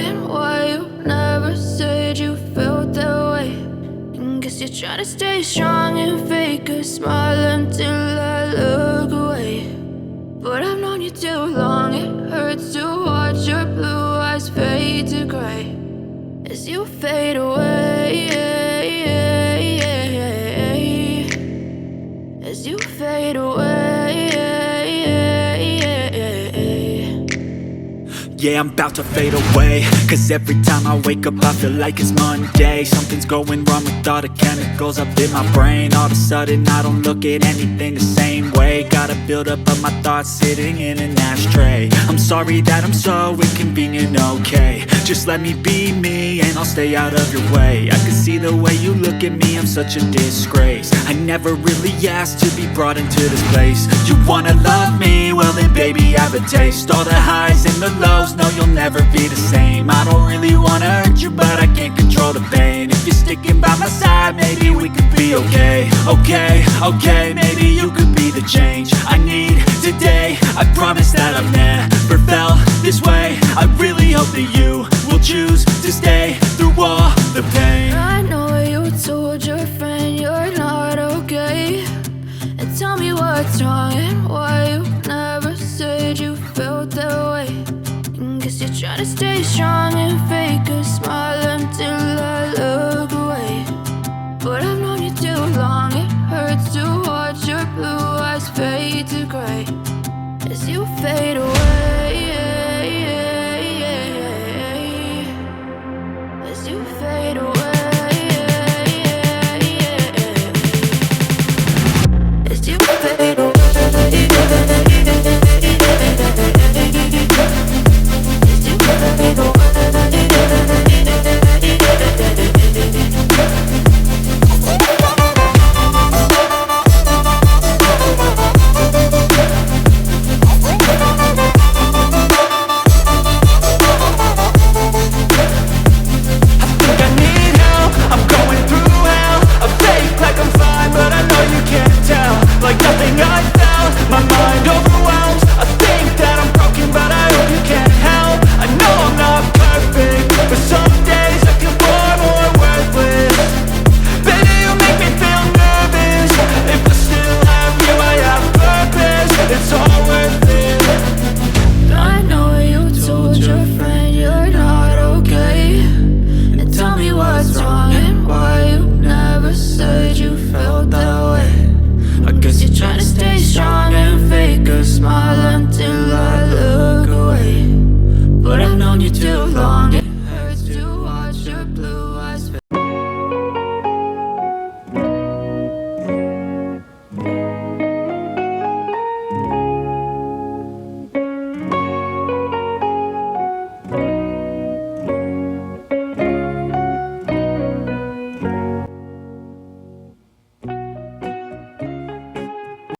and why you never said you felt that way. And guess you're trying to stay strong and fake a smile until I look away. But I've known you too long, it hurts to watch your blue eyes fade to gray as you fade away, as you fade away. Yeah, I'm about to fade away, cause every time I wake up I feel like it's Monday. Something's going wrong with all the chemicals up in my brain. All of a sudden I don't look at anything the same way. Got a buildup of my thoughts sitting in an ashtray. I'm sorry that I'm so inconvenient, okay. Just let me be me and I'll stay out of your way. I can see the way you look at me, I'm such a disgrace. I never really asked to be brought into this place. You wanna love me? Well then baby have a taste. All the highs and the lows, no you'll never be the same. I don't really wanna hurt you but I can't control the pain. If you're sticking by my side maybe we could be okay. Okay, maybe you could be the change I need today. I promise that I've never felt this way. I really hope that you will choose to stay through all the pain. I know you told your friend you're not okay, and tell me what's wrong and why you never said you felt that way. And guess you're trying to stay strong and fake a smile until I look away. But I've known you too long, it hurts to watch your blue eyes fade to gray as you fade away.